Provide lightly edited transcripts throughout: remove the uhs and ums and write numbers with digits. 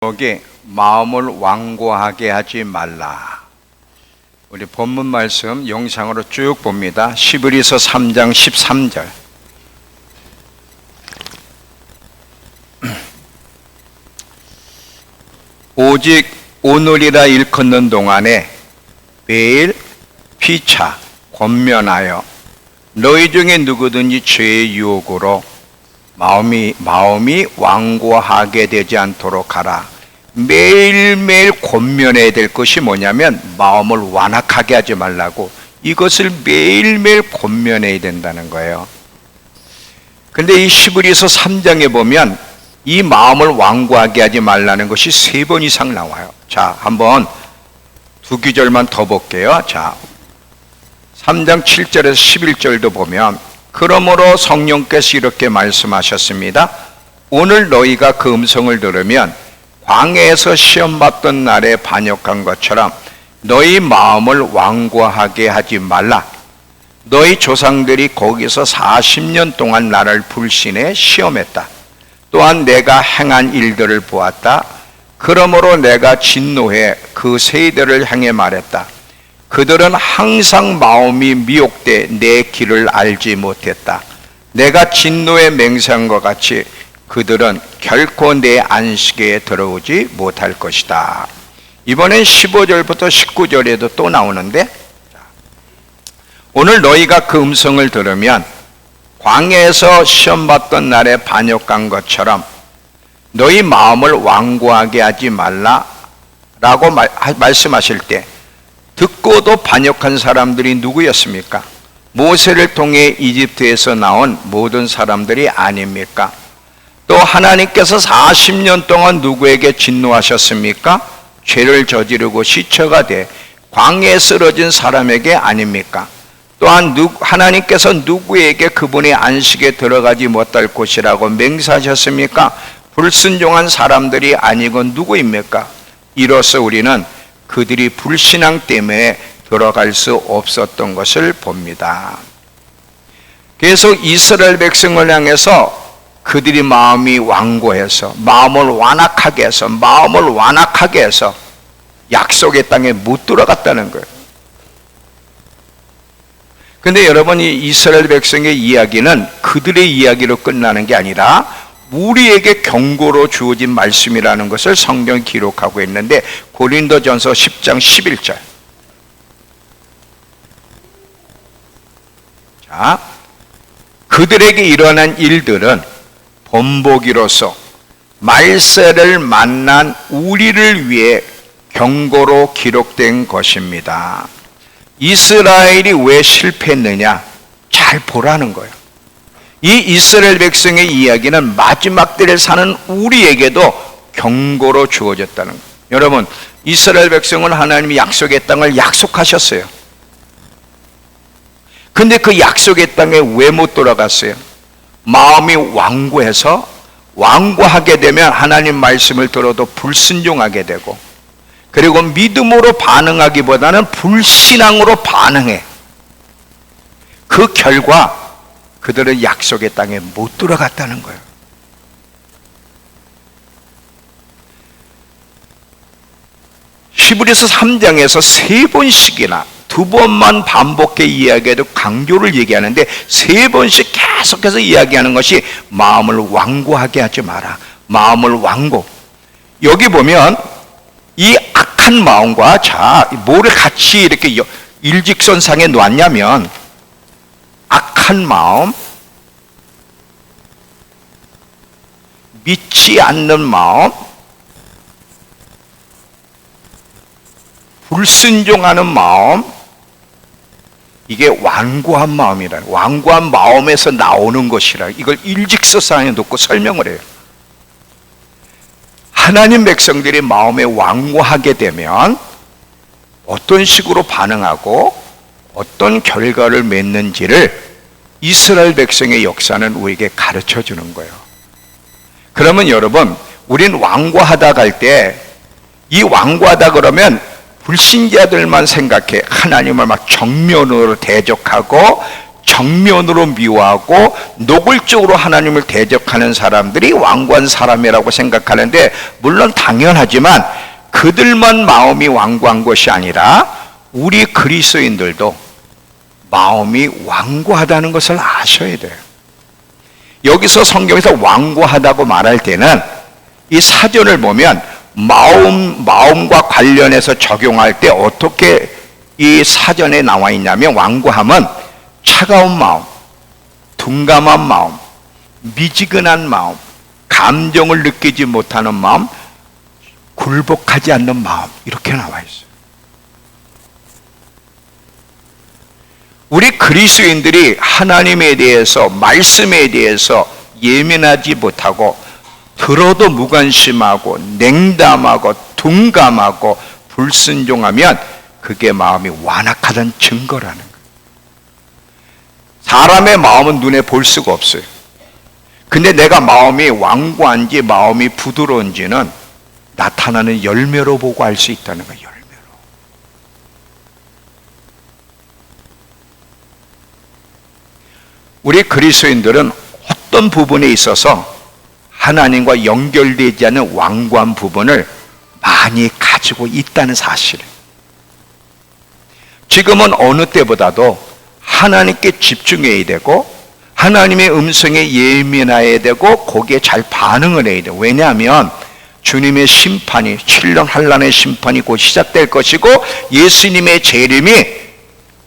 제목이 마음을 완고하게 하지 말라. 우리 본문 말씀 영상으로 쭉 봅니다. 히브리서 3장 13절. 오직 오늘이라 일컫는 동안에 매일 피차 권면하여 너희 중에 누구든지 죄의 유혹으로 마음이 완고하게 되지 않도록 하라. 매일매일 권면해야 될 것이 뭐냐면 마음을 완악하게 하지 말라고, 이것을 매일매일 권면해야 된다는 거예요. 근데 이 히브리서 3장에 보면 이 마음을 완고하게 하지 말라는 것이 3번 이상 나와요. 자, 한번 두 구절만 더 볼게요. 자, 3장 7절에서 11절도 보면 그러므로 성령께서 이렇게 말씀하셨습니다. 오늘 너희가 그 음성을 들으면 광야에서 시험받던 날에 반역한 것처럼 너희 마음을 완고하게 하지 말라. 너희 조상들이 거기서 40년 동안 나를 불신해 시험했다. 또한 내가 행한 일들을 보았다. 그러므로 내가 진노해 그 세대를 향해 말했다. 그들은 항상 마음이 미혹돼 내 길을 알지 못했다. 내가 진노에 맹세한 것 같이 그들은 결코 내 안식에 들어오지 못할 것이다. 이번엔 15절부터 19절에도 또 나오는데, 오늘 너희가 그 음성을 들으면 광야에서 시험받던 날에 반역한 것처럼 너희 마음을 완고하게 하지 말라 라고 말씀하실 때, 듣고도 반역한 사람들이 누구였습니까? 모세를 통해 이집트에서 나온 모든 사람들이 아닙니까? 또 하나님께서 40년 동안 누구에게 진노하셨습니까? 죄를 저지르고 시체가 돼 광야에 쓰러진 사람에게 아닙니까? 또한 하나님께서 누구에게 그분의 안식에 들어가지 못할 곳이라고 맹세하셨습니까? 불순종한 사람들이 아니고 누구입니까? 이로써 우리는 그들이 불신앙 때문에 들어갈 수 없었던 것을 봅니다. 계속 이스라엘 백성을 향해서 그들이 마음이 완고해서 마음을 완악하게 해서 약속의 땅에 못 들어갔다는 거예요. 근데 여러분, 이 이스라엘 백성의 이야기는 그들의 이야기로 끝나는 게 아니라 우리에게 경고로 주어진 말씀이라는 것을 성경이 기록하고 있는데, 고린도전서 10장 11절. 자, 그들에게 일어난 일들은 본보기로서 말세를 만난 우리를 위해 경고로 기록된 것입니다. 이스라엘이 왜 실패했느냐? 잘 보라는 거예요. 이 이스라엘 백성의 이야기는 마지막 때를 사는 우리에게도 경고로 주어졌다는 거예요. 여러분, 이스라엘 백성은 하나님이 약속의 땅을 약속하셨어요. 근데 그 약속의 땅에 왜 못 돌아갔어요? 마음이 완고해서, 완고하게 되면 하나님 말씀을 들어도 불순종하게 되고, 그리고 믿음으로 반응하기보다는 불신앙으로 반응해. 그 결과 그들은 약속의 땅에 못 들어갔다는 거예요. 히브리서 3장에서 3번씩이나 2번만 반복해 이야기해도 강조를 얘기하는데 3번씩 계속해서 이야기하는 것이 마음을 완고하게 하지 마라. 마음을 완고. 여기 보면 이 악한 마음과, 자, 뭐를 같이 이렇게 일직선상에 놨냐면, 악한 마음, 믿지 않는 마음, 불순종하는 마음, 이게 완고한 마음이라, 완고한 마음에서 나오는 것이라, 이걸 일직선상에 놓고 설명을 해요. 하나님 백성들이 마음에 완고하게 되면 어떤 식으로 반응하고 어떤 결과를 맺는지를 이스라엘 백성의 역사는 우리에게 가르쳐 주는 거예요. 그러면 여러분, 우린 완고하다 갈 때, 이 완고하다 그러면 불신자들만 생각해. 하나님을 막 정면으로 대적하고 정면으로 미워하고 노골적으로 하나님을 대적하는 사람들이 완고한 사람이라고 생각하는데, 물론 당연하지만 그들만 마음이 완고한 것이 아니라 우리 그리스도인들도 마음이 완고하다는 것을 아셔야 돼요. 여기서 성경에서 완고하다고 말할 때는 이 사전을 보면 마음과 관련해서 적용할 때 어떻게 이 사전에 나와 있냐면, 완고함은 차가운 마음, 둔감한 마음, 미지근한 마음, 감정을 느끼지 못하는 마음, 굴복하지 않는 마음, 이렇게 나와 있어요. 우리 그리스도인들이 하나님에 대해서, 말씀에 대해서 예민하지 못하고 들어도 무관심하고 냉담하고 둔감하고 불순종하면 그게 마음이 완악하다는 증거라는 거예요. 사람의 마음은 눈에 볼 수가 없어요. 근데 내가 마음이 완고한지 마음이 부드러운지는 나타나는 열매로 보고 알 수 있다는 거예요. 열매로. 우리 그리스도인들은 어떤 부분에 있어서 하나님과 연결되지 않는 완고한 부분을 많이 가지고 있다는 사실을, 지금은 어느 때보다도 하나님께 집중해야 되고 하나님의 음성에 예민해야 되고 거기에 잘 반응을 해야 돼요. 왜냐하면 주님의 심판이, 7년 환란의 심판이 곧 시작될 것이고 예수님의 재림이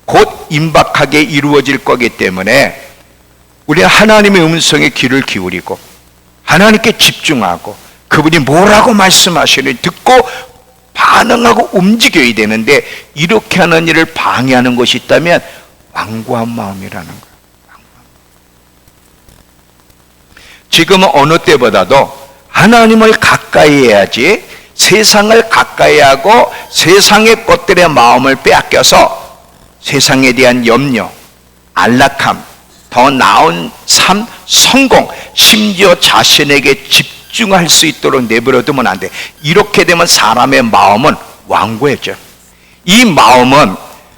곧 임박하게 이루어질 거기 때문에 우리는 하나님의 음성에 귀를 기울이고 하나님께 집중하고 그분이 뭐라고 말씀하시는지 듣고 반응하고 움직여야 되는데, 이렇게 하는 일을 방해하는 것이 있다면 완고한 마음이라는 거예요. 지금은 어느 때보다도 하나님을 가까이 해야지 세상을 가까이 하고 세상의 것들의 마음을 빼앗겨서 세상에 대한 염려, 안락함, 더 나은 삶, 성공, 심지어 자신에게 집중할 수 있도록 내버려두면 안 돼. 이렇게 되면 사람의 마음은 완고해져. 이 마음은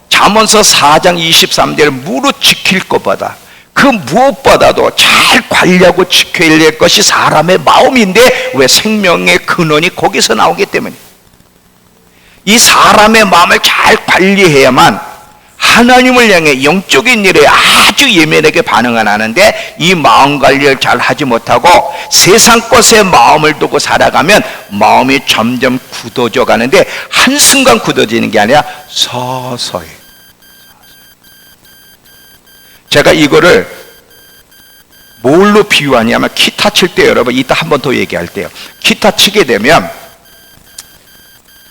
잠언서 4장 23절을 무릇 지킬 것보다 그 무엇보다도 잘 관리하고 지켜야 될 것이 사람의 마음인데, 왜? 생명의 근원이 거기서 나오기 때문에. 이 사람의 마음을 잘 관리해야만 하나님을 향해 영적인 일에 아주 예민하게 반응을 하는데, 이 마음 관리를 잘 하지 못하고 세상 것에 마음을 두고 살아가면 마음이 점점 굳어져 가는데, 한순간 굳어지는 게 아니라 서서히. 제가 이거를 뭘로 비유하냐면, 기타 칠 때, 여러분 이따 한 번 더 얘기할 때요, 기타 치게 되면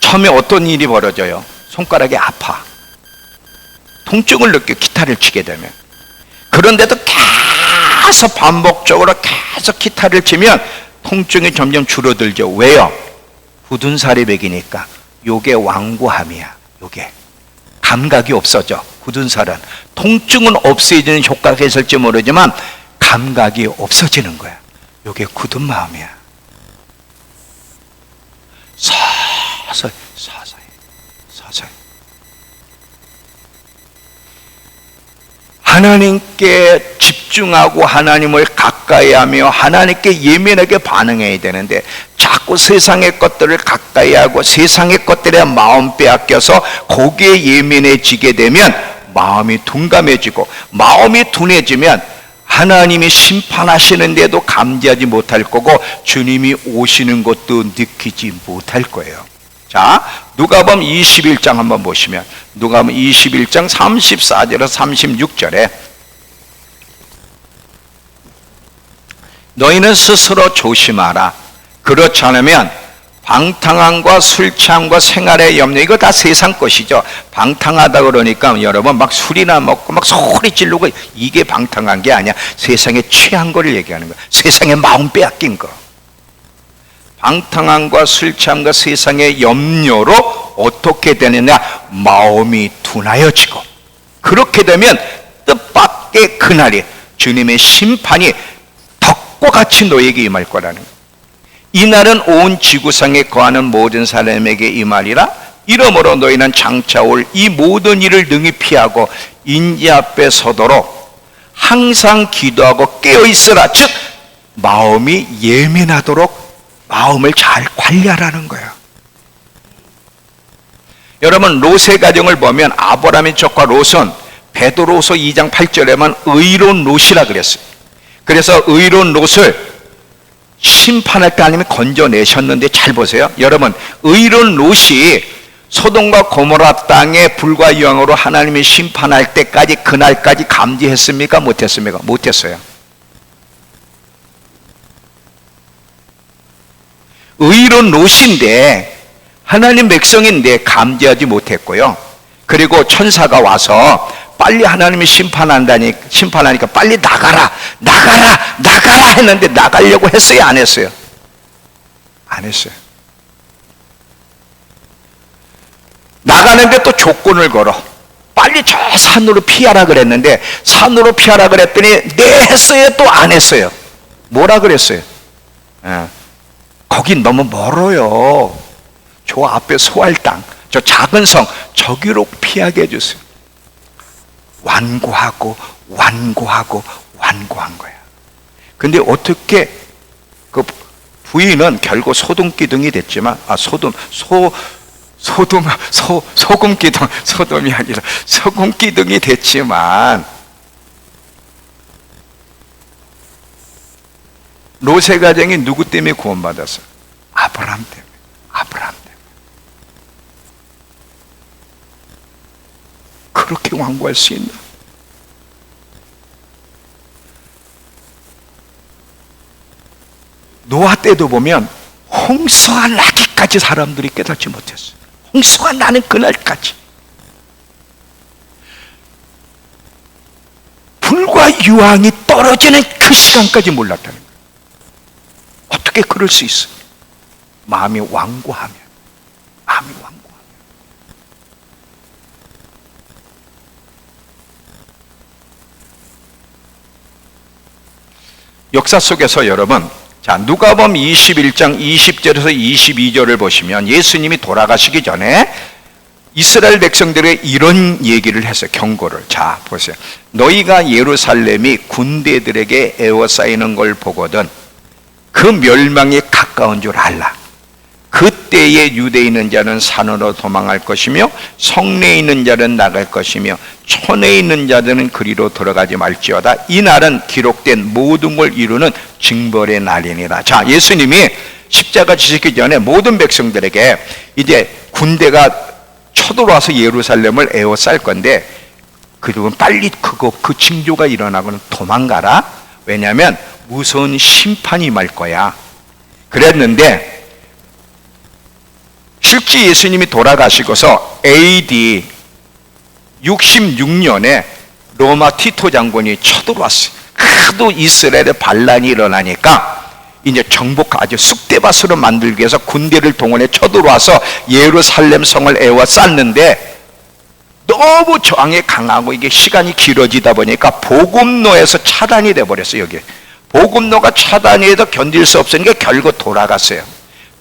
처음에 어떤 일이 벌어져요? 손가락이 아파, 통증을 느껴, 기타를 치게 되면. 그런데도 계속 반복적으로 계속 기타를 치면 통증이 점점 줄어들죠. 왜요? 굳은 살이 배기니까. 요게 완고함이야. 요게 감각이 없어져. 굳은 살은 통증은 없어지는 효과가 있을지 모르지만 감각이 없어지는 거야. 요게 굳은 마음이야. 서서히 서서히 서서히 하나님께 집중하고 하나님을 가까이 하며 하나님께 예민하게 반응해야 되는데, 자꾸 세상의 것들을 가까이 하고 세상의 것들에 마음 빼앗겨서 거기에 예민해지게 되면 마음이 둔감해지고, 마음이 둔해지면 하나님이 심판하시는데도 감지하지 못할 거고 주님이 오시는 것도 느끼지 못할 거예요. 자, 누가복음 21장 한번 보시면, 누가복음 21장 34절에서 36절에 너희는 스스로 조심하라. 그렇지 않으면 방탕함과 술 취함과 생활의 염려, 이거 다 세상 것이죠. 방탕하다 그러니까 여러분 막 술이나 먹고 막 소리 지르고, 이게 방탕한 게 아니야. 세상에 취한 거를 얘기하는 거야. 세상에 마음 빼앗긴 거. 방탕함과 술 취함과 세상의 염려로 어떻게 되느냐? 마음이 둔하여지고, 그렇게 되면 뜻밖의 그날이, 주님의 심판이 덕과 같이 너에게 임할 거라는 거예요. 이날은 온 지구상에 거하는 모든 사람에게 임하리라. 이러므로 너희는 장차 올 이 모든 일을 능히 피하고 인지 앞에 서도록 항상 기도하고 깨어 있으라. 즉 마음이 예민하도록 마음을 잘 관리하라는 거예요. 여러분, 롯의 가정을 보면 아브라함의 족과 롯은 베드로후서 2장 8절에만 의로운 롯이라 그랬어요. 그래서 의로운 롯을 심판할 때 하나님이 건져내셨는데, 잘 보세요. 여러분, 의로운 롯이 소돔과 고모라 땅에 불과 유황으로 하나님이 심판할 때까지, 그날까지 감지했습니까? 못했습니까? 못했어요. 의로운 롯인데 하나님 백성인데 감지하지 못했고요. 그리고 천사가 와서 빨리 하나님이 심판하니까 빨리 나가라 했는데, 나가려고 했어요? 안 했어요? 안 했어요. 나가는데 또 조건을 걸어. 빨리 저 산으로 피하라 그랬는데, 산으로 피하라 그랬더니 네 했어요? 또 안 했어요? 뭐라 그랬어요? 거긴 너무 멀어요. 저 앞에 소할 땅, 저 작은 성, 저기로 피하게 해주세요. 완고하고 완고한 거야. 근데 어떻게 그 부인은 결국 소돔기둥이 됐지만, 소금기둥, 소돔이 아니라 소금기둥이 됐지만, 롯의 가정이 누구 때문에 구원받았어요? 아브라함 때문에. 그렇게 완고할 수 있나? 노아 때도 보면 홍수가 나기까지 사람들이 깨닫지 못했어요. 홍수가 나는 그날까지. 불과 유황이 떨어지는 그 시간까지 몰랐다는 거예요. 어떻게 그럴 수 있어요? 마음이 완고하면. 역사 속에서 여러분, 자, 누가복음 21장 20절에서 22절을 보시면 예수님이 돌아가시기 전에 이스라엘 백성들의 이런 얘기를 했어요. 경고를. 자, 보세요. 너희가 예루살렘이 군대들에게 에워싸이는 걸 보거든 그 멸망이 가까운 줄 알라. 그때에 유대에 있는 자는 산으로 도망할 것이며 성내에 있는 자는 나갈 것이며 촌에 있는 자들은 그리로 들어가지 말지어다. 이 날은 기록된 모든 걸 이루는 징벌의 날이니라. 자, 예수님이 십자가 지시기 전에 모든 백성들에게 이제 군대가 쳐들어와서 예루살렘을 에워쌀 건데, 그들은 빨리 그 징조가 일어나고는 도망가라. 왜냐하면 무서운 심판이 임할 거야. 그랬는데 실제 예수님이 돌아가시고서 AD 66년에 로마 티토 장군이 쳐들어왔어요. 하도 이스라엘에 반란이 일어나니까 이제 아주 쑥대밭으로 만들기 위해서 군대를 동원해 쳐들어와서 예루살렘 성을 에워쌌는데, 너무 저항이 강하고 이게 시간이 길어지다 보니까 보급로에서 차단이 돼버렸어요. 여기 보급로가 차단이 돼도 견딜 수 없으니까 결국 돌아갔어요.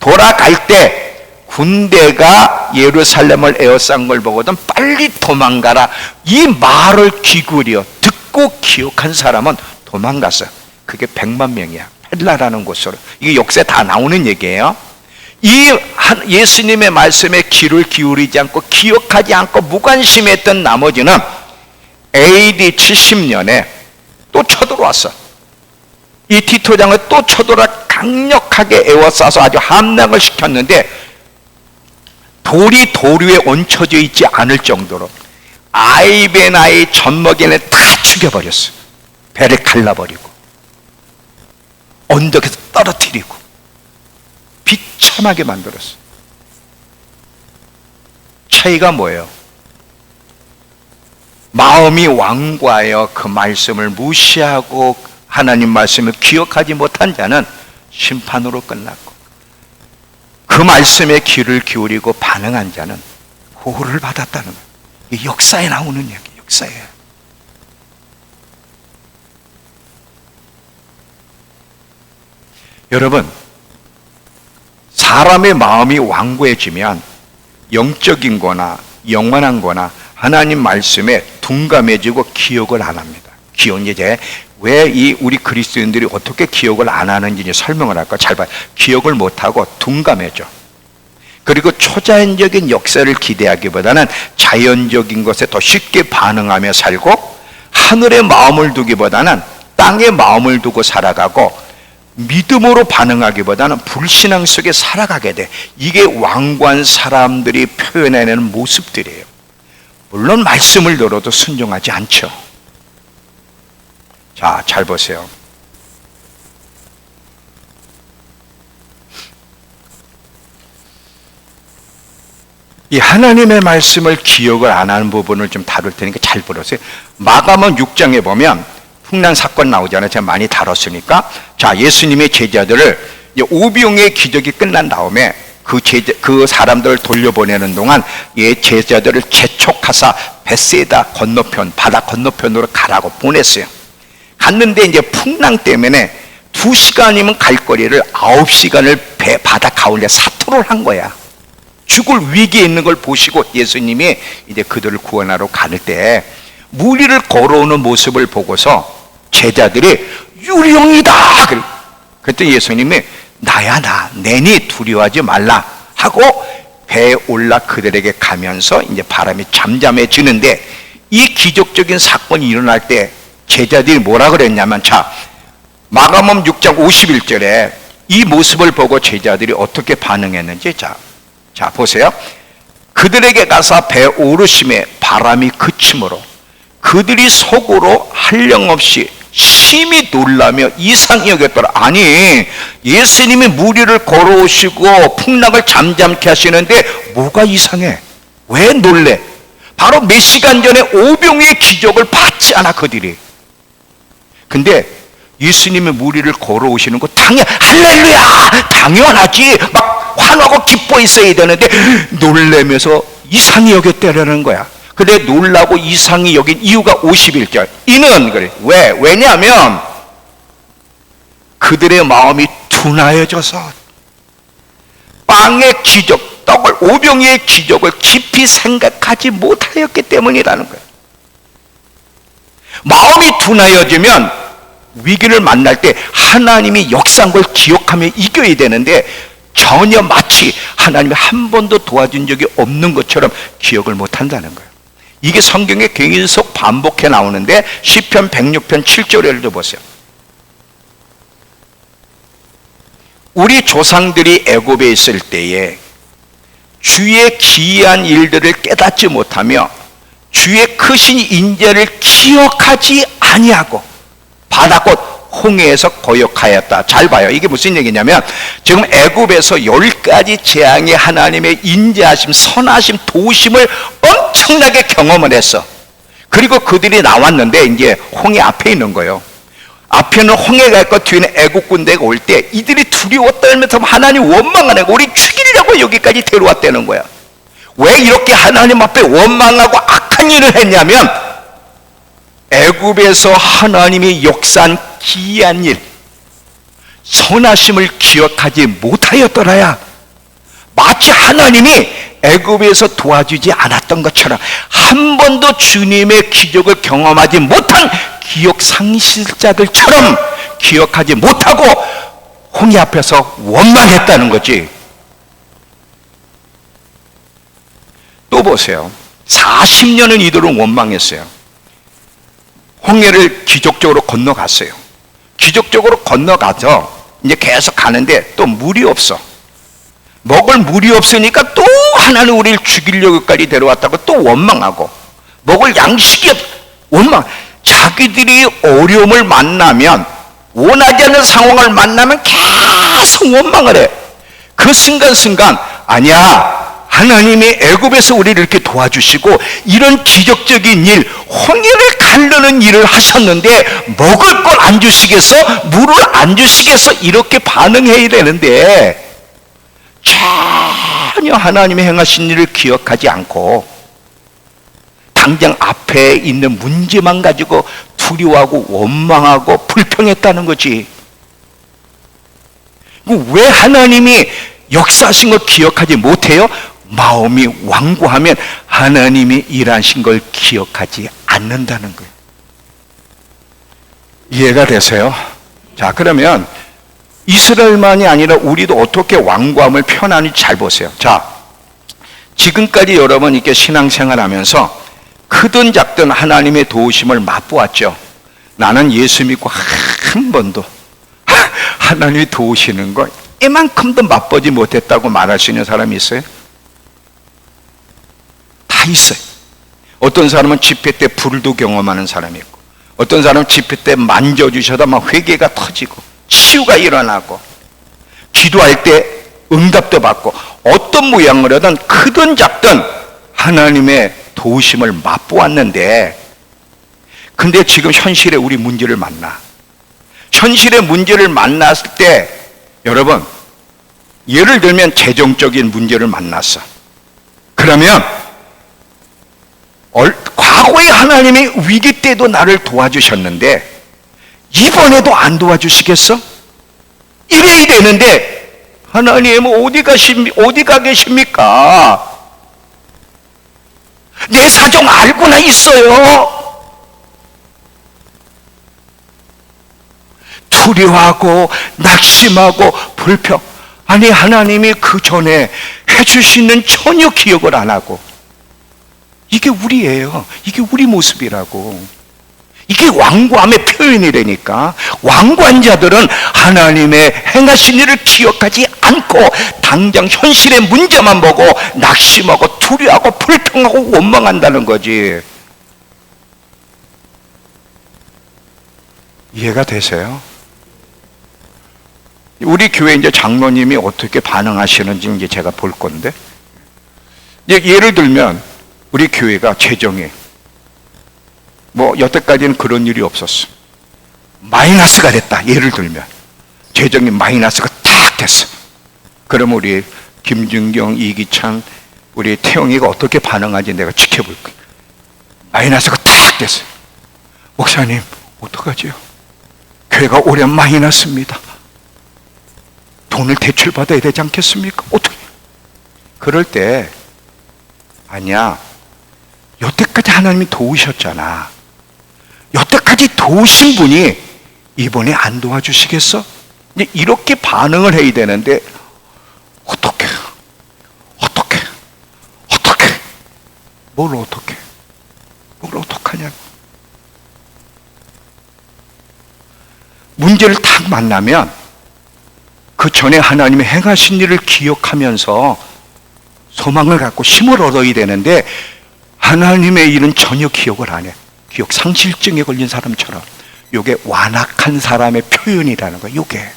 돌아갈 때 군대가 예루살렘을 에워싼 걸 보거든 빨리 도망가라. 이 말을 귀구려 듣고 기억한 사람은 도망갔어요. 그게 100만 명이야. 헬라라는 곳으로. 이게 역사에 다 나오는 얘기예요. 이 예수님의 말씀에 귀를 기울이지 않고 기억하지 않고 무관심했던 나머지는 AD 70년에 또 쳐들어왔어. 이 티토장을 또 쳐들어와 강력하게 에워싸서 아주 함락을 시켰는데, 돌이 돌 위에 얹혀져 있지 않을 정도로 아이베나의 젖먹이는 다 죽여버렸어. 배를 갈라버리고 언덕에서 떨어뜨리고 비참하게 만들었어. 차이가 뭐예요? 마음이 완고하여 그 말씀을 무시하고 하나님 말씀을 기억하지 못한 자는 심판으로 끝났고, 그 말씀에 귀를 기울이고 반응한 자는 보호를 받았다는 거예요. 이게 역사에 나오는 얘기, 역사예요. 여러분, 사람의 마음이 완고해지면 영적인 거나 영원한 거나 하나님 말씀에 둔감해지고 기억을 안 합니다. 기억 이제 왜 이 우리 그리스도인들이 어떻게 기억을 안 하는지 이제 설명을 할까? 잘 봐요. 기억을 못하고 둔감해져. 그리고 초자연적인 역사를 기대하기보다는 자연적인 것에 더 쉽게 반응하며 살고, 하늘에 마음을 두기보다는 땅에 마음을 두고 살아가고, 믿음으로 반응하기보다는 불신앙 속에 살아가게 돼. 이게 완고한 사람들이 표현해내는 모습들이에요. 물론 말씀을 들어도 순종하지 않죠. 자, 잘 보세요. 이 하나님의 말씀을 기억을 안 하는 부분을 좀 다룰 테니까 잘 보세요. 마가복음 6장에 보면 풍랑 사건 나오잖아요. 제가 많이 다뤘으니까. 자, 예수님의 제자들을 오병이의 기적이 끝난 다음에 그 사람들을 돌려보내는 동안 제자들을 재촉하사 베세다 건너편, 바다 건너편으로 가라고 보냈어요. 갔는데 이제 풍랑 때문에 2시간이면 갈 거리를 9시간을 바다 가운데 사투를 한 거야. 죽을 위기에 있는 걸 보시고 예수님이 이제 그들을 구원하러 가는 때 물 위를 걸어오는 모습을 보고서 제자들이 유령이다! 그랬더니 예수님이 나야 나, 내니 두려워하지 말라 하고 배에 올라 그들에게 가면서 이제 바람이 잠잠해지는데, 이 기적적인 사건이 일어날 때 제자들이 뭐라 그랬냐면, 자, 마가복음 6장 51절에 이 모습을 보고 제자들이 어떻게 반응했는지 자 보세요. 그들에게 가서 배 오르심에 바람이 그침으로 그들이 속으로 한량없이 심히 놀라며 이상히 여겼더라. 아니, 예수님이 물 위를 걸어오시고 풍랑을 잠잠케 하시는데 뭐가 이상해? 왜 놀래? 바로 몇 시간 전에 오병이의 기적을 봤지 않아 그들이. 근데 예수님이 물 위를 걸어오시는 거 할렐루야! 당연하지. 막 환호하고 기뻐 있어야 되는데 놀래면서 이상히 여겼다라는 거야. 근데 놀라고 이상히 여긴 이유가 51절. 이는 그래. 왜냐하면 그들의 마음이 둔하여져서 빵의 기적, 떡을 오병이의 기적을 깊이 생각하지 못하였기 때문이라는 거예요. 마음이 둔하여지면 위기를 만날 때 하나님이 역사한 걸 기억하며 이겨야 되는데 전혀 마치 하나님이 한 번도 도와준 적이 없는 것처럼 기억을 못한다는 거예요. 이게 성경에 계속 반복해 나오는데 시편 106편 7절을 보세요. 우리 조상들이 애굽에 있을 때에 주의 기이한 일들을 깨닫지 못하며 주의 크신 인자를 기억하지 아니하고 바다 곧 홍해에서 거역하였다. 잘 봐요. 이게 무슨 얘기냐면 지금 애굽에서 10가지 재앙의 하나님의 인자하심, 선하심, 도우심을 엄청나게 경험을 했어. 그리고 그들이 나왔는데 이제 홍해 앞에 있는 거예요. 앞에는 홍해가 있고 뒤에는 애굽 군대가 올 때 이들이 두려워 떨면서 하나님 원망하는 거야. 우리 죽이려고 여기까지 데려왔다는 거야. 왜 이렇게 하나님 앞에 원망하고 악한 일을 했냐면 애굽에서 하나님이 역사한 기이한 일, 선하심을 기억하지 못하였더라야. 마치 하나님이 애굽에서 도와주지 않았던 것처럼 한 번도 주님의 기적을 경험하지 못한 기억 상실자들처럼 기억하지 못하고 홍해 앞에서 원망했다는 거지. 또 보세요. 40년은 이들은 원망했어요. 홍해를 기적적으로 건너갔어요. 기적적으로 건너가서 이제 계속 가는데 또 물이 없어. 먹을 물이 없으니까 또 하나는 우리를 죽이려고까지 데려왔다고 또 원망하고, 먹을 양식이 원망. 자기들이 어려움을 만나면, 원하지 않는 상황을 만나면 계속 원망을 해. 그 순간순간 아니야, 하나님이 애굽에서 우리를 이렇게 도와주시고 이런 기적적인 일, 홍해를 가르는 일을 하셨는데 먹을 걸 안 주시겠어? 물을 안 주시겠어? 이렇게 반응해야 되는데 전혀 하나님이 행하신 일을 기억하지 않고 당장 앞에 있는 문제만 가지고 두려워하고 원망하고 불평했다는 거지. 왜 하나님이 역사하신 걸 기억하지 못해요? 마음이 완고하면 하나님이 일하신 걸 기억하지 않는다는 거예요. 이해가 되세요? 자, 그러면 이스라엘만이 아니라 우리도 어떻게 완고함을 표현하는지 잘 보세요. 자, 지금까지 여러분 이렇게 신앙생활 하면서 크든 작든 하나님의 도우심을 맛보았죠. 나는 예수 믿고 한 번도 하나님이 도우시는 거 이만큼도 맛보지 못했다고 말할 수 있는 사람이 있어요? 다 있어요. 어떤 사람은 집회 때 불도 경험하는 사람이 있고, 어떤 사람은 집회 때 만져주셔도 막 회개가 터지고 치유가 일어나고, 기도할 때 응답도 받고, 어떤 모양으로 하든 크든 작든 하나님의 도우심을 맛보았는데, 근데 지금 현실에 우리 문제를 만나. 현실의 문제를 만났을 때 여러분, 예를 들면 재정적인 문제를 만났어. 그러면 과거에 하나님이 위기 때도 나를 도와주셨는데 이번에도 안 도와주시겠어? 이래야 되는데 하나님은 어디 가 계십니까? 내 사정 알고나 있어요. 두려워하고 낙심하고 불평. 아니, 하나님이 그 전에 해주시는 전혀 기억을 안 하고. 이게 우리예요. 이게 우리 모습이라고. 이게 완고함의 표현이라니까. 완고한 자들은 하나님의 행하신 일을 기억하지 않고 당장 현실의 문제만 보고 낙심하고 두려워하고 불평하고 원망한다는 거지. 이해가 되세요? 우리 교회 이제 장로님이 어떻게 반응하시는지 이제 제가 볼 건데, 예를 들면 우리 교회가 재정에 여태까지는 그런 일이 없었어. 마이너스가 됐다. 예를 들면 재정이 마이너스가 딱 됐어. 그럼 우리 김준경, 이기찬, 우리 태영이가 어떻게 반응하지 내가 지켜볼 거야. 마이너스가 딱 됐어. 목사님 어떡하지요? 교회가 올해 마이너스입니다. 돈을 대출받아야 되지 않겠습니까? 어떻게? 그럴 때 아니야, 여태까지 하나님이 도우셨잖아. 여태까지 도우신 분이 이번에 안 도와주시겠어? 이렇게 반응을 해야 되는데 어떻게 뭘 어떡하냐고. 문제를 딱 만나면 그 전에 하나님이 행하신 일을 기억하면서 소망을 갖고 힘을 얻어야 되는데 하나님의 일은 전혀 기억을 안 해. 기억 상실증에 걸린 사람처럼. 이게 완악한 사람의 표현이라는 거예요. 이게.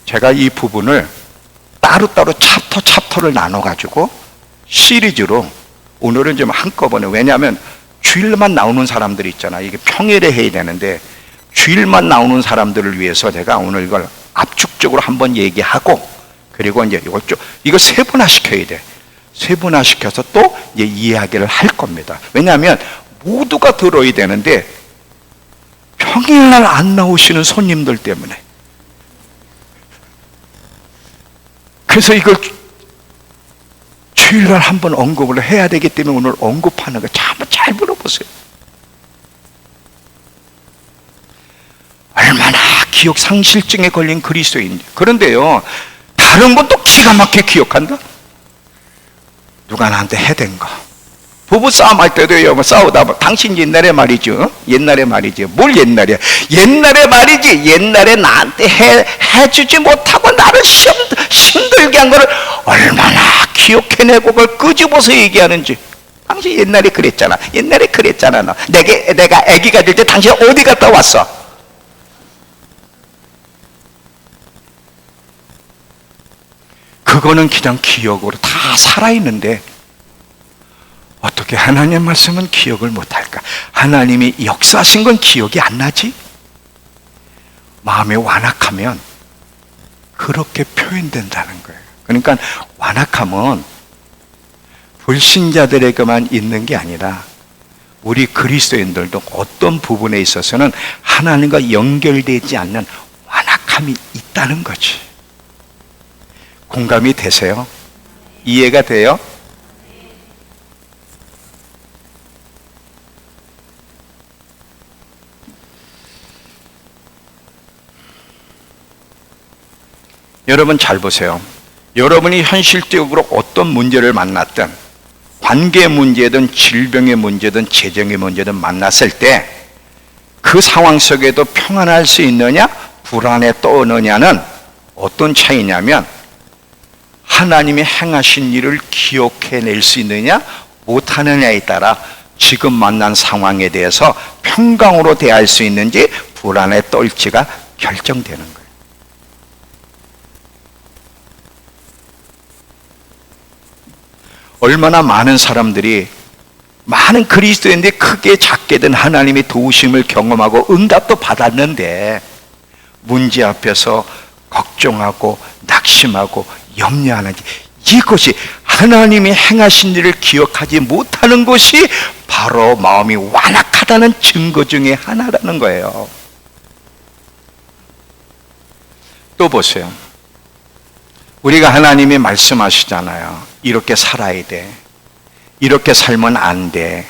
제가 이 부분을 따로따로 챕터를 나눠가지고 시리즈로 오늘은 좀 한꺼번에, 왜냐하면 주일만 나오는 사람들이 있잖아. 이게 평일에 해야 되는데 주일만 나오는 사람들을 위해서 제가 오늘 이걸 압축적으로 한번 얘기하고, 그리고 이제 이거 세분화 시켜야 돼. 세분화 시켜서 또 이제 이야기를 할 겁니다. 왜냐하면 모두가 들어야 되는데 평일날 안 나오시는 손님들 때문에. 그래서 이걸 주일날 한번 언급을 해야 되기 때문에 오늘 언급하는 거 잘 물어보세요. 얼마나 기억 상실증에 걸린 그리스도인지. 그런데요, 다른 건 또 기가 막히게 기억한다. 누가 나한테 해댄 거. 부부 싸움할 때도요, 싸우다 보면 당신 옛날에 말이죠. 옛날에 말이지. 뭘 옛날이야? 옛날에 말이지. 옛날에 나한테 해주지 못하고 나를 힘들게 한 거를 얼마나 기억해내고 그걸 끄집어서 얘기하는지. 당신 옛날에 그랬잖아. 옛날에 그랬잖아. 너. 내가 아기가 될 때 당신 어디 갔다 왔어? 그거는 그냥 기억으로 다 살아있는데 어떻게 하나님의 말씀은 기억을 못할까? 하나님이 역사하신 건 기억이 안 나지? 마음이 완악하면 그렇게 표현된다는 거예요. 그러니까 완악함은 불신자들에게만 있는 게 아니라 우리 그리스도인들도 어떤 부분에 있어서는 하나님과 연결되지 않는 완악함이 있다는 거지. 공감이 되세요? 이해가 돼요? 여러분 잘 보세요. 여러분이 현실적으로 어떤 문제를 만났든, 관계 문제든 질병의 문제든 재정의 문제든 만났을 때 그 상황 속에도 평안할 수 있느냐 불안에 떠느냐는 어떤 차이냐면, 하나님이 행하신 일을 기억해낼 수 있느냐 못하느냐에 따라 지금 만난 상황에 대해서 평강으로 대할 수 있는지 불안에 떨지가 결정되는 거예요. 얼마나 많은 사람들이, 많은 그리스도인들이 크게 작게든 하나님의 도우심을 경험하고 응답도 받았는데 문제 앞에서 걱정하고 낙심하고 염려하는지, 이것이 하나님이 행하신 일을 기억하지 못하는 것이 바로 마음이 완악하다는 증거 중에 하나라는 거예요. 또 보세요. 우리가 하나님이 말씀하시잖아요. 이렇게 살아야 돼. 이렇게 살면 안 돼.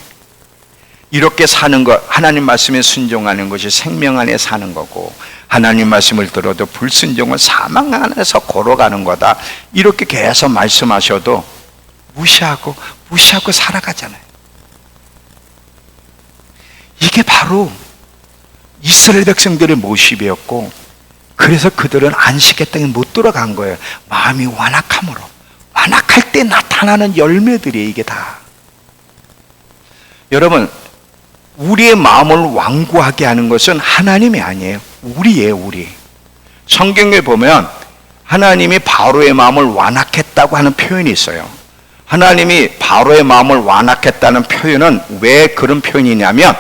이렇게 사는 것, 하나님 말씀에 순종하는 것이 생명 안에 사는 거고, 하나님 말씀을 들어도 불순종은 사망 안에서 걸어가는 거다. 이렇게 계속 말씀하셔도 무시하고 살아가잖아요. 이게 바로 이스라엘 백성들의 모습이었고, 그래서 그들은 안식의 땅에 못 들어간 거예요. 마음이 완악함으로. 완악할 때 나타나는 열매들이 이게 다. 여러분, 우리의 마음을 완고하게 하는 것은 하나님이 아니에요. 우리예요, 우리. 성경에 보면 하나님이 바로의 마음을 완악했다고 하는 표현이 있어요. 하나님이 바로의 마음을 완악했다는 표현은 왜 그런 표현이냐면,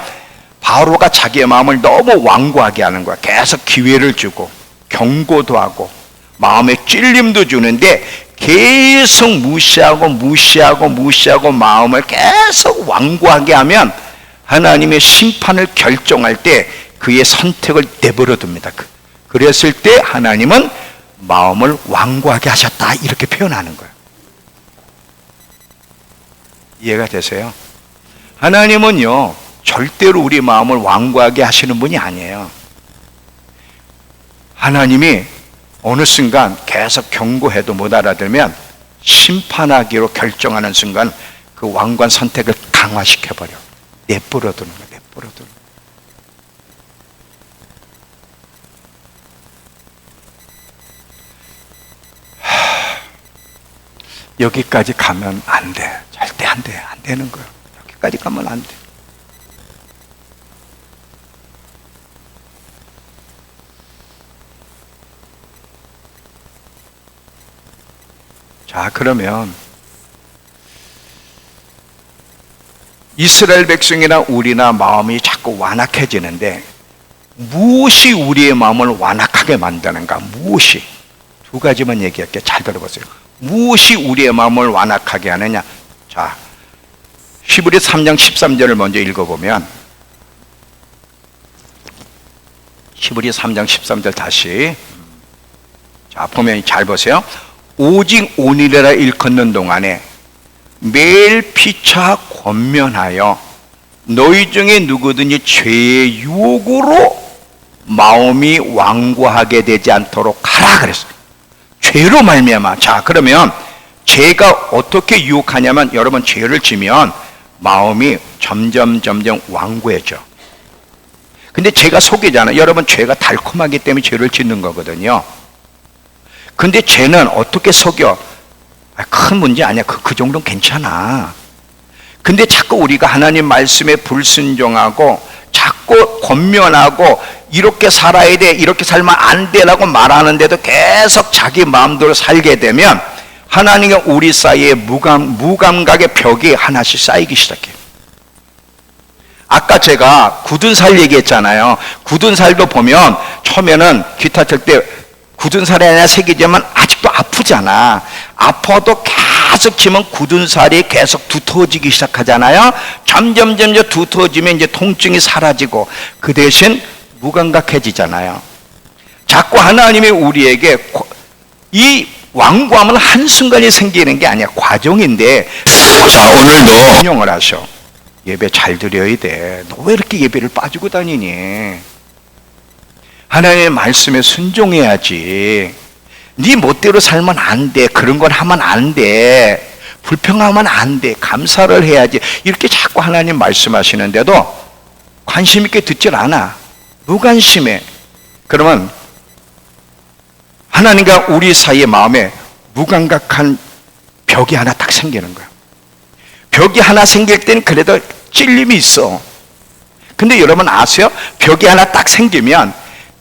바로가 자기의 마음을 너무 완고하게 하는 거야. 계속 기회를 주고 경고도 하고 마음에 찔림도 주는데 계속 무시하고 마음을 계속 완고하게 하면 하나님의 심판을 결정할 때 그의 선택을 내버려 둡니다. 그랬을 때 하나님은 마음을 완고하게 하셨다, 이렇게 표현하는 거예요. 이해가 되세요? 하나님은요 절대로 우리 마음을 완고하게 하시는 분이 아니에요. 하나님이 어느 순간 계속 경고해도 못 알아들면 심판하기로 결정하는 순간 그 완고한 선택을 강화시켜버려. 내버려 두는 거야. 내버려 두는 거야. 여기까지 가면 안 돼. 절대 안 돼. 안 되는 거야. 여기까지 가면 안 돼. 자, 그러면 이스라엘 백성이나 우리나 마음이 자꾸 완악해지는데 무엇이 우리의 마음을 완악하게 만드는가? 무엇이? 두 가지만 얘기할게요. 잘 들어보세요. 무엇이 우리의 마음을 완악하게 하느냐? 자, 히브리 3장 13절을 먼저 읽어보면, 히브리 3장 13절 다시, 자, 보면 잘 보세요. 오직 오늘이라 일컫는 동안에 매일 피차 권면하여 너희 중에 누구든지 죄의 유혹으로 마음이 완고하게 되지 않도록 하라 그랬어요. 죄로 말미암아. 자, 그러면 죄가 어떻게 유혹하냐면, 여러분 죄를 지면 마음이 점점 완고해져. 근데 죄가 속이잖아요. 여러분 죄가 달콤하기 때문에 죄를 짓는 거거든요. 근데 죄는 어떻게 속여? 큰 문제 아니야. 그 정도는 괜찮아. 근데 자꾸 우리가 하나님 말씀에 불순종하고 자꾸 권면하고 이렇게 살아야 돼, 이렇게 살면 안 돼라고 말하는데도 계속 자기 마음대로 살게 되면 하나님과 우리 사이에 무감각의 벽이 하나씩 쌓이기 시작해요. 아까 제가 굳은 살 얘기했잖아요. 굳은 살도 보면 처음에는 기타 칠 때 굳은 살이 하나 새기지만 아직도 아프잖아. 아파도 계속 치면 굳은 살이 계속 두터워지기 시작하잖아요. 점점 두터워지면 이제 통증이 사라지고 그 대신 무감각해지잖아요. 자꾸 하나님이 우리에게 이 완고함은 한순간에 생기는 게 아니야. 과정인데, 자, 오늘도 신용을 하셔. 예배 잘 드려야 돼. 너 왜 이렇게 예배를 빠지고 다니니? 하나님의 말씀에 순종해야지. 네 멋대로 살면 안 돼. 그런 건 하면 안 돼. 불평하면 안 돼. 감사를 해야지. 이렇게 자꾸 하나님 말씀하시는데도 관심 있게 듣질 않아. 무관심해. 그러면 하나님과 우리 사이의 마음에 무감각한 벽이 하나 딱 생기는 거야. 벽이 하나 생길 땐 그래도 찔림이 있어. 근데 여러분 아세요? 벽이 하나 딱 생기면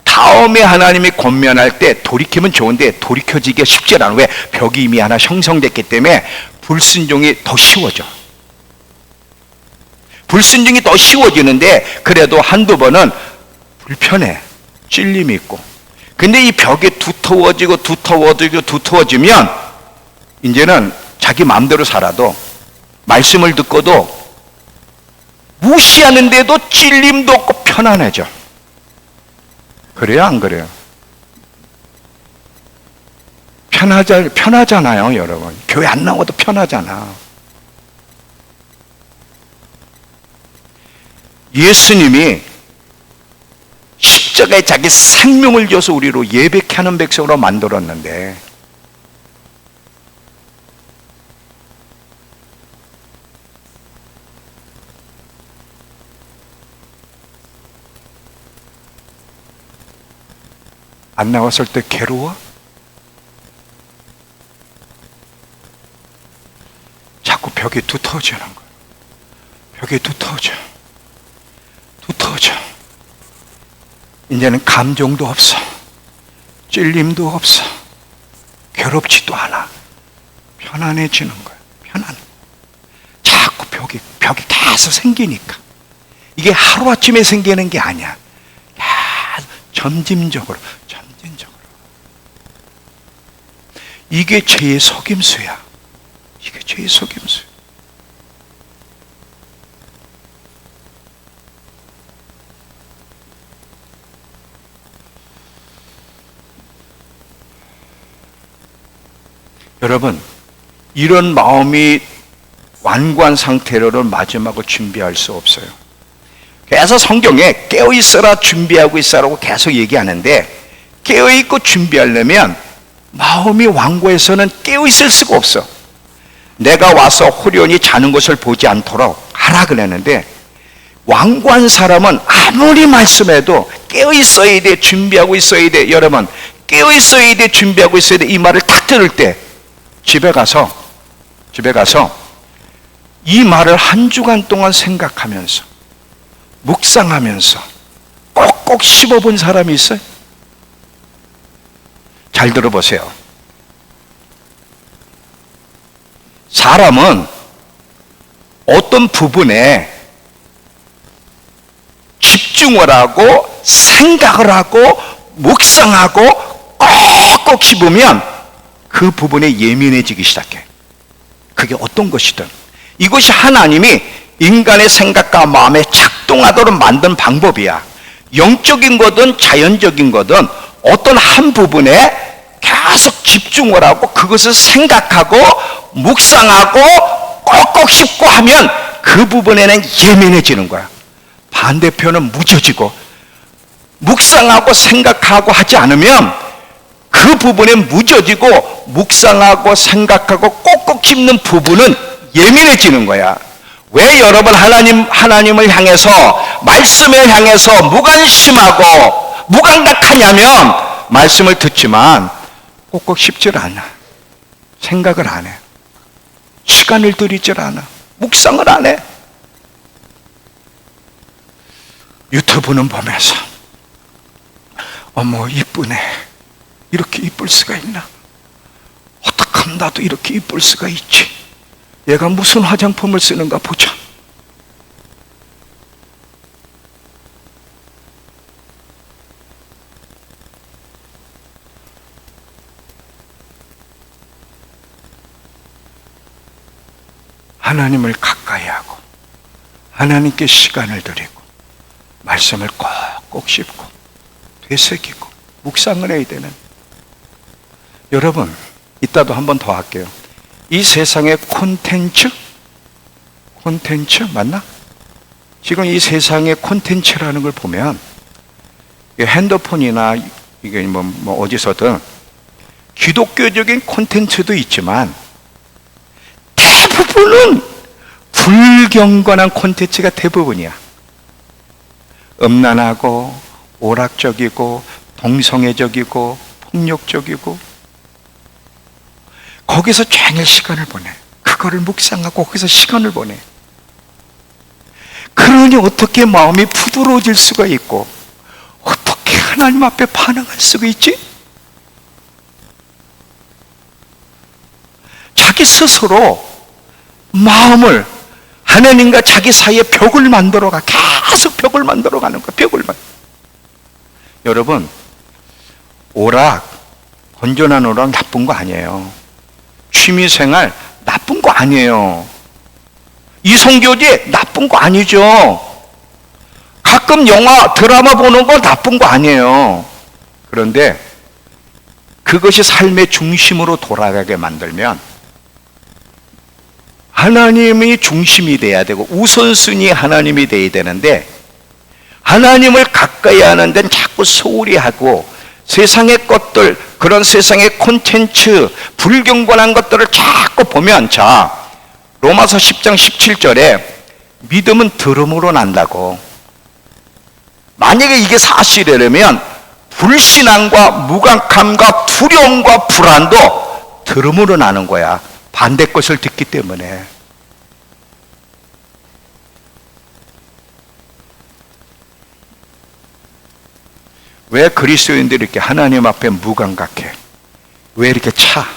다음에 하나님이 권면할 때 돌이키면 좋은데 돌이켜지기가 쉽지 않아. 왜? 벽이 이미 하나 형성됐기 때문에 불순종이 더 쉬워져. 불순종이 더 쉬워지는데 그래도 한두 번은 불편해. 찔림이 있고. 근데 이 벽이 두터워지면 이제는 자기 마음대로 살아도 말씀을 듣고도 무시하는데도 찔림도 없고 편안해져. 그래요, 안 그래요? 편하잖아요, 여러분. 교회 안 나와도 편하잖아. 예수님이 십자가에 자기 생명을 줘서 우리로 예배케 하는 백성으로 만들었는데 안 나왔을 때 괴로워? 자꾸 벽이 두터워지는 거야. 벽이 두터워져. 이제는 감정도 없어. 찔림도 없어. 괴롭지도 않아. 편안해지는 거야. 편안해. 자꾸 벽이 계속 생기니까. 이게 하루아침에 생기는 게 아니야. 점진적으로. 이게 죄의 속임수야. 이게 죄의 속임수. 여러분, 이런 마음이 완고한 상태로는 마지막을 준비할 수 없어요. 그래서 성경에 깨어있어라 준비하고 있어라고 계속 얘기하는데 깨어있고 준비하려면 마음이 완고해서는 깨어있을 수가 없어. 내가 와서 호련히 자는 것을 보지 않도록 하라 그랬는데 완고한 사람은 아무리 말씀해도 깨어있어야 돼, 준비하고 있어야 돼. 여러분, 깨어있어야 돼, 준비하고 있어야 돼. 이 말을 딱 들을 때 집에 가서 이 말을 한 주간 동안 생각하면서 묵상하면서 꼭꼭 씹어본 사람이 있어요? 잘 들어보세요. 사람은 어떤 부분에 집중을 하고 생각을 하고 묵상하고 꼭꼭 씹으면 그 부분에 예민해지기 시작해. 그게 어떤 것이든 이것이 하나님이 인간의 생각과 마음에 작동하도록 만든 방법이야. 영적인 거든 자연적인 거든 어떤 한 부분에 계속 집중을 하고 그것을 생각하고 묵상하고 꼭꼭 씹고 하면 그 부분에는 예민해지는 거야. 반대편은 무뎌지고 묵상하고 생각하고 하지 않으면 그 부분에 무뎌지고 묵상하고 생각하고 꼭꼭 씹는 부분은 예민해지는 거야. 왜 여러분 하나님을 향해서 말씀을 향해서 무관심하고 무감각하냐면 말씀을 듣지만 꼭꼭 씹질 않아. 생각을 안 해. 시간을 들이질 않아. 묵상을 안 해. 유튜브는 보면서 어머 이쁘네. 이렇게 이쁠 수가 있나? 어떻게 하면 나도 이렇게 이쁠 수가 있지? 얘가 무슨 화장품을 쓰는가 보자. 하나님을 가까이 하고 하나님께 시간을 드리고 말씀을 꼭꼭 씹고 되새기고 묵상을 해야 되는. 여러분, 이따도 한 번 더 할게요. 이 세상의 콘텐츠 맞나? 지금 이 세상의 콘텐츠라는 걸 보면 핸드폰이나 이게 뭐 어디서든 기독교적인 콘텐츠도 있지만 대부분은 불경건한 콘텐츠가 대부분이야. 음란하고 오락적이고 동성애적이고 폭력적이고 거기서 종일 시간을 보내. 그거를 묵상하고 거기서 시간을 보내. 그러니 어떻게 마음이 부드러워질 수가 있고 어떻게 하나님 앞에 반응할 수가 있지? 자기 스스로 마음을 하나님과 자기 사이에 벽을 만들어가. 계속 벽을 만들어가는 거야. 여러분, 오락, 건전한 오락 나쁜 거 아니에요. 취미생활 나쁜 거 아니에요. 이성교제 나쁜 거 아니죠. 가끔 영화, 드라마 보는 거 나쁜 거 아니에요. 그런데 그것이 삶의 중심으로 돌아가게 만들면 하나님이 중심이 돼야 되고 우선순위 하나님이 돼야 되는데 하나님을 가까이 하는 데는 자꾸 소홀히 하고 세상의 것들, 그런 세상의 콘텐츠, 불경건한 것들을 자꾸 보면, 자, 로마서 10장 17절에 믿음은 들음으로 난다고. 만약에 이게 사실이라면 불신앙과 무감함과 두려움과 불안도 들음으로 나는 거야. 반대 것을 듣기 때문에. 왜 그리스도인들이 이렇게 하나님 앞에 무감각해? 왜 이렇게 차?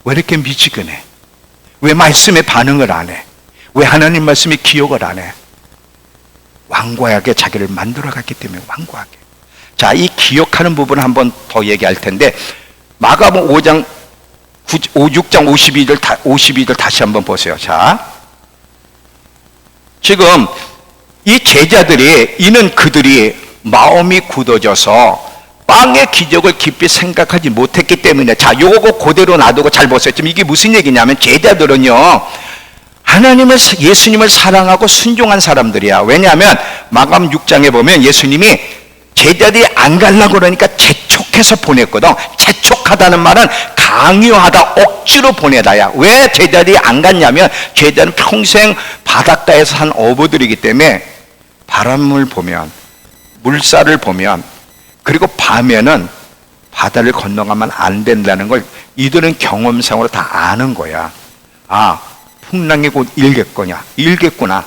왜 이렇게 미지근해? 왜 말씀에 반응을 안 해? 왜 하나님 말씀에 기억을 안 해? 완고하게 자기를 만들어갔기 때문에. 완고하게. 자, 이 기억하는 부분 한번 더 얘기할 텐데 마가복음 6장 52절 다시 한번 보세요. 자, 지금 이 제자들이, 이는 그들이 마음이 굳어져서 빵의 기적을 깊이 생각하지 못했기 때문에. 자, 요거 그대로 놔두고 잘 보세요. 지금 이게 무슨 얘기냐면 제자들은요, 예수님을 사랑하고 순종한 사람들이야. 왜냐하면 마가복음 6장에 보면 예수님이 제자들이 안 가려고 그러니까 재촉해서 보냈거든. 재촉하다는 말은 강요하다, 억지로 보내다야. 왜 제자들이 안 갔냐면 제자는 평생 바닷가에서 산 어부들이기 때문에 바람을 보면, 물살을 보면, 그리고 밤에는 바다를 건너가면 안 된다는 걸 이들은 경험상으로 다 아는 거야. 아, 풍랑이 곧 일겠구나.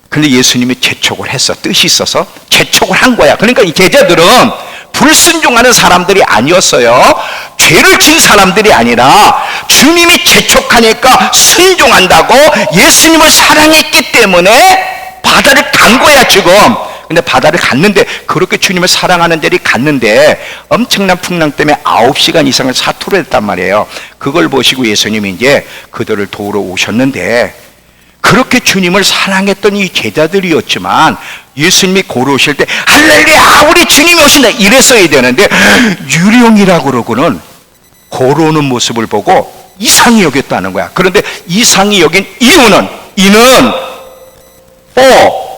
근데 예수님이 재촉을 했어. 뜻이 있어서 재촉을 한 거야. 그러니까 이 제자들은 불순종하는 사람들이 아니었어요. 죄를 진 사람들이 아니라 주님이 재촉하니까 순종한다고 예수님을 사랑했기 때문에 바다를 간 거야, 지금. 근데 바다를 갔는데, 그렇게 주님을 사랑하는 데를 갔는데 엄청난 풍랑 때문에 9시간 이상을 사투를 했단 말이에요. 그걸 보시고 예수님이 이제 그들을 도우러 오셨는데, 그렇게 주님을 사랑했던 이 제자들이었지만 예수님이 고로 오실 때 할렐루야, 우리 주님이 오신다 이랬어야 되는데 유령이라고 그러고는 고로 오는 모습을 보고 이상히 여겼다는 거야. 그런데 이상히 여긴 이는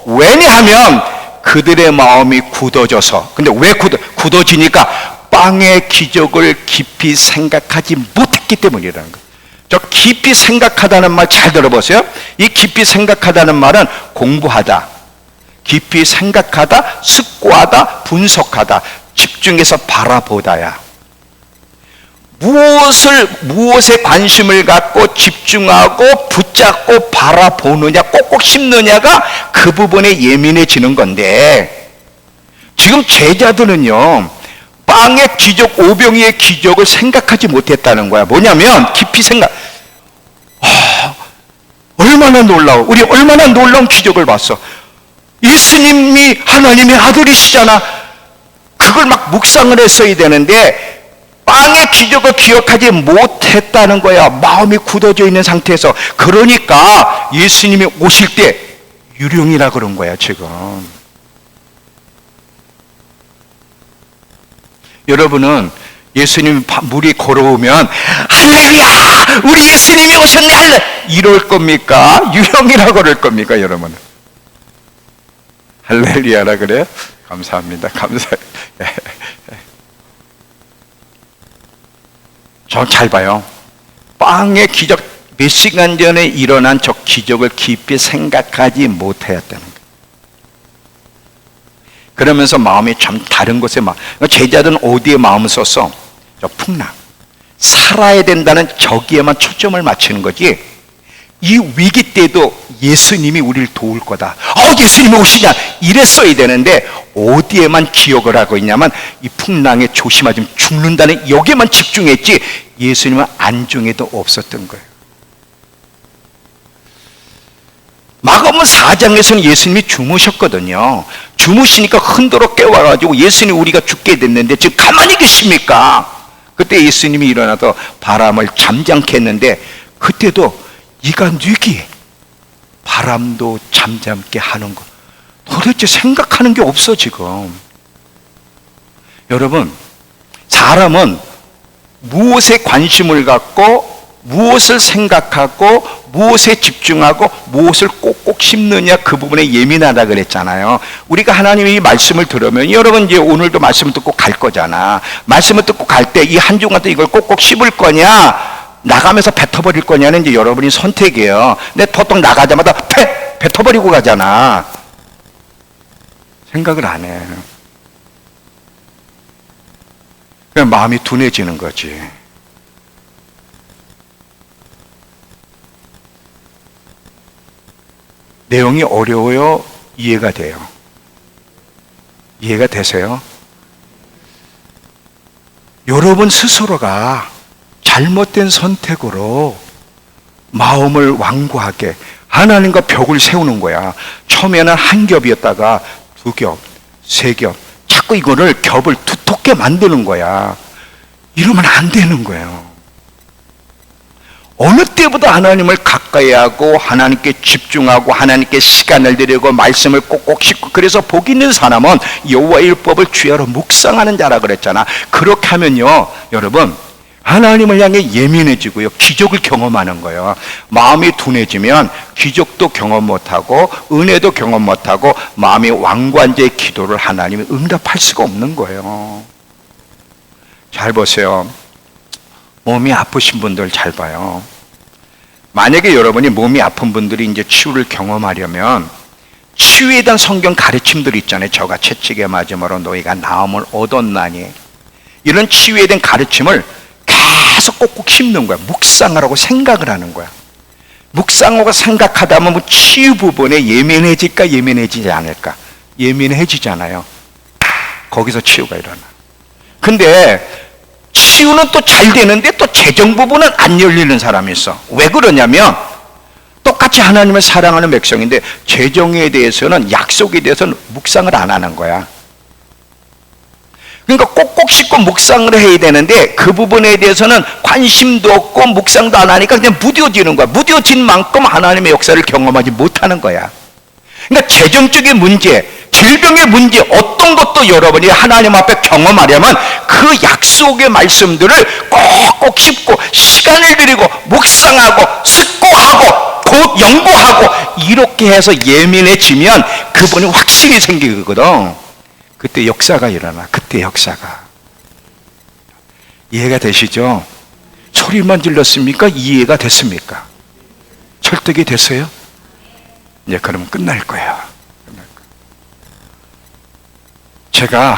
왜냐하면 그들의 마음이 굳어져서. 근데 왜 굳어지니까 빵의 기적을 깊이 생각하지 못했기 때문이라는 거예요. 저 깊이 생각하다는 말 잘 들어보세요. 이 깊이 생각하다는 말은 공부하다, 깊이 생각하다, 숙고하다, 분석하다, 집중해서 바라보다야. 무엇에 관심을 갖고 집중하고 붙잡고 바라보느냐, 꼭꼭 씹느냐가 그 부분에 예민해지는 건데, 지금 제자들은요, 빵의 기적, 오병이의 기적을 생각하지 못했다는 거야. 뭐냐면 깊이 얼마나 놀라워. 우리 얼마나 놀라운 기적을 봤어. 예수님이 하나님의 아들이시잖아. 그걸 막 묵상을 했어야 되는데 빵의 기적을 기억하지 못했다는 거야. 마음이 굳어져 있는 상태에서. 그러니까 예수님이 오실 때 유령이라 그런 거야, 지금. 여러분은 예수님 물이 걸어오면 할렐루야, 우리 예수님이 오셨네, 할렐, 이럴 겁니까? 유령이라 그럴 겁니까, 여러분은? 할렐루야라 그래요? 감사합니다. 감사해요. 잘 봐요. 빵의 기적, 몇 시간 전에 일어난 저 기적을 깊이 생각하지 못하였다는 거예요. 그러면서 마음이 참 다른 곳에 제자들은 어디에 마음을 썼어? 저 풍랑, 살아야 된다는 저기에만 초점을 맞추는 거지. 이 위기 때도 예수님이 우리를 도울 거다, 예수님이 오시냐, 이랬어야 되는데 어디에만 기억을 하고 있냐면 이 풍랑에 조심하지 죽는다는 여기에만 집중했지 예수님은 안중에도 없었던 거예요. 마가복음 4장에서는 예수님이 주무셨거든요. 주무시니까 흔들어 깨워가지고 예수님 우리가 죽게 됐는데 지금 가만히 계십니까? 그때 예수님이 일어나서 바람을 잠잠케 했는데 그때도 이간 위기, 바람도 잠잠게 하는 것, 도대체 생각하는 게 없어 지금. 여러분, 사람은 무엇에 관심을 갖고 무엇을 생각하고 무엇에 집중하고 무엇을 꼭꼭 씹느냐, 그 부분에 예민하다 그랬잖아요. 우리가 하나님의 이 말씀을 들으면, 여러분 이제 오늘도 말씀을 듣고 갈 거잖아. 말씀을 듣고 갈 때 이 한 주간 동안 이걸 꼭꼭 씹을 거냐, 나가면서 뱉어버릴 거냐는 이제 여러분이 선택이에요. 근데 보통 나가자마자 뱉어버리고 가잖아. 생각을 안 해. 그냥 마음이 둔해지는 거지. 내용이 어려워요? 이해가 돼요? 이해가 되세요? 여러분 스스로가 잘못된 선택으로 마음을 완고하게 하나님과 벽을 세우는 거야. 처음에는 한 겹이었다가 두 겹, 세 겹, 자꾸 이거를 겹을 두텁게 만드는 거야. 이러면 안 되는 거예요. 어느 때보다 하나님을 가까이 하고 하나님께 집중하고 하나님께 시간을 드리고 말씀을 꼭꼭 씹고, 그래서 복 있는 사람은 여호와의 율법을 주야로 묵상하는 자라 그랬잖아. 그렇게 하면요, 여러분, 하나님을 향해 예민해지고요, 기적을 경험하는 거예요. 마음이 둔해지면 기적도 경험 못하고 은혜도 경험 못하고 마음이 완고한 자의 기도를 하나님이 응답할 수가 없는 거예요. 잘 보세요. 몸이 아프신 분들 잘 봐요. 만약에 여러분이 몸이 아픈 분들이 이제 치유를 경험하려면 치유에 대한 성경 가르침들이 있잖아요. 저가 채찍에 맞음으로 너희가 나음을 얻었나니, 이런 치유에 대한 가르침을 계속 꼭꼭 씹는 거야. 묵상하라고 생각을 하는 거야. 묵상하고 생각하다 보면 치유 부분에 예민해질까 예민해지지 않을까? 예민해지잖아요. 거기서 치유가 일어나. 근데 치유는 또 잘 되는데 또 재정 부분은 안 열리는 사람이 있어. 왜 그러냐면 똑같이 하나님을 사랑하는 백성인데 재정에 대해서는, 약속에 대해서는 묵상을 안 하는 거야. 그러니까 꼭꼭 씹고 묵상을 해야 되는데 그 부분에 대해서는 관심도 없고 묵상도 안 하니까 그냥 무뎌지는 거야. 무뎌진 만큼 하나님의 역사를 경험하지 못하는 거야. 그러니까 재정적인 문제, 질병의 문제, 어떤 것도 여러분이 하나님 앞에 경험하려면 그 약속의 말씀들을 꼭꼭 씹고 시간을 들이고 묵상하고 습고하고 곧 연구하고 이렇게 해서 예민해지면 그분이 확신이 생기거든. 그때 역사가 일어나. 그때 역사가. 이해가 되시죠? 소리만 질렀습니까? 이해가 됐습니까? 설득이 됐어요? 이제 그러면 끝날 거예요. 제가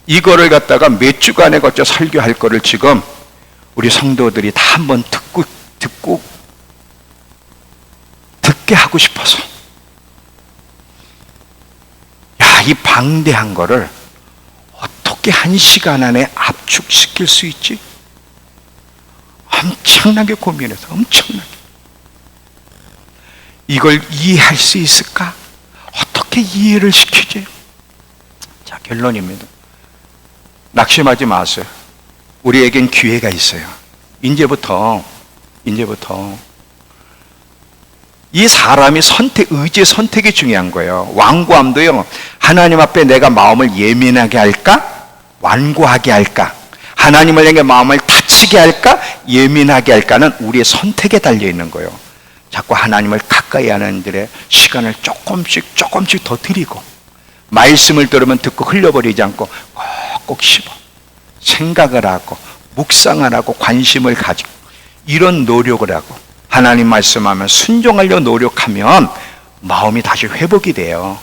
이거를 갖다가 몇 주간에 걸쳐 설교할 거를 지금 우리 성도들이 다 한번 듣게 하고 싶어서. 야, 이 방대한 거를 어떻게 1시간 안에 압축시킬 수 있지? 엄청나게 고민해서, 엄청나게. 이걸 이해할 수 있을까? 어떻게 이해를 시키지? 자, 결론입니다. 낙심하지 마세요. 우리에겐 기회가 있어요. 이제부터 이 사람이 의지의 선택이 중요한 거예요. 완고함도요, 하나님 앞에 내가 마음을 예민하게 할까? 완고하게 할까? 하나님을 향해 마음을 다치게 할까? 예민하게 할까는 우리의 선택에 달려 있는 거예요. 자꾸 하나님을 가까이 하는 일에 시간을 조금씩 더 드리고, 말씀을 들으면 듣고 흘려버리지 않고 꼭꼭 씹어 생각을 하고 묵상하라고 관심을 가지고 이런 노력을 하고 하나님 말씀하면 순종하려 노력하면 마음이 다시 회복이 돼요.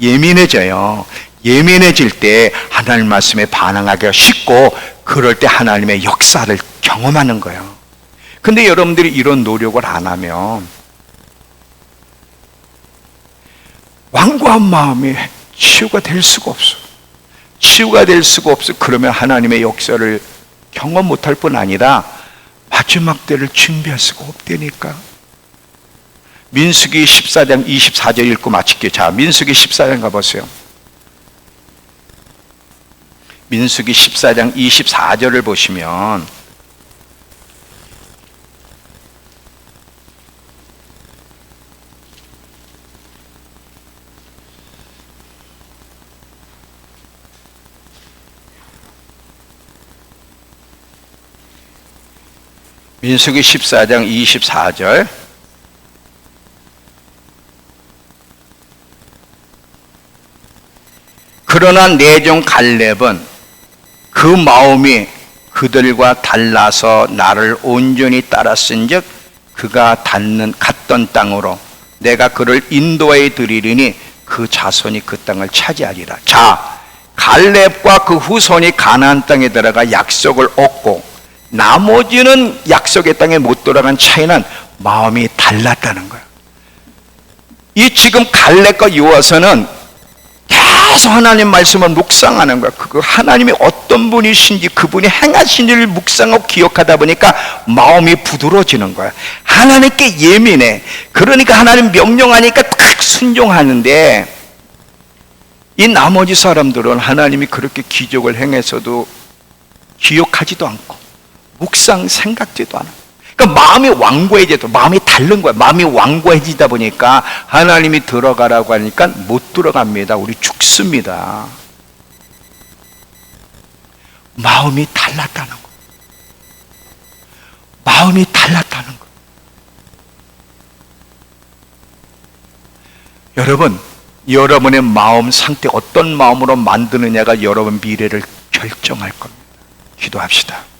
예민해져요. 예민해질 때 하나님 말씀에 반응하기가 쉽고 그럴 때 하나님의 역사를 경험하는 거예요. 근데 여러분들이 이런 노력을 안 하면 완고한 마음이 치유가 될 수가 없어. 치유가 될 수가 없어. 그러면 하나님의 역사를 경험 못할 뿐 아니라 마지막 때를 준비할 수가 없다니까. 민수기 14장 24절 읽고 마칠게요. 자, 민수기 14장 가보세요. 민수기 14장 24절을 보시면 민수기 14장 24절 그러나 내 종 갈렙은 그 마음이 그들과 달라서 나를 온전히 따랐은즉 그가 갔던 땅으로 내가 그를 인도해 드리리니 그 자손이 그 땅을 차지하리라. 자, 갈렙과 그 후손이 가나안 땅에 들어가 약속을 얻고 나머지는 약속의 땅에 못 들어간 차이는 마음이 달랐다는 거예요. 이 지금 갈렙과 요아서는 계속 하나님 말씀을 묵상하는 거야. 그 하나님이 어떤 분이신지 그분이 행하신 일을 묵상하고 기억하다 보니까 마음이 부드러워지는 거야. 하나님께 예민해. 그러니까 하나님 명령하니까 딱 순종하는데 이 나머지 사람들은 하나님이 그렇게 기적을 행해서도 기억하지도 않고 묵상 생각지도 않아. 그러니까 마음이 완고해져도 마음이 다른 거야. 마음이 완고해지다 보니까 하나님이 들어가라고 하니까 못 들어갑니다. 우리 죽습니다. 마음이 달랐다는 거. 마음이 달랐다는 거. 여러분, 여러분의 마음 상태 어떤 마음으로 만드느냐가 여러분 미래를 결정할 겁니다. 기도합시다.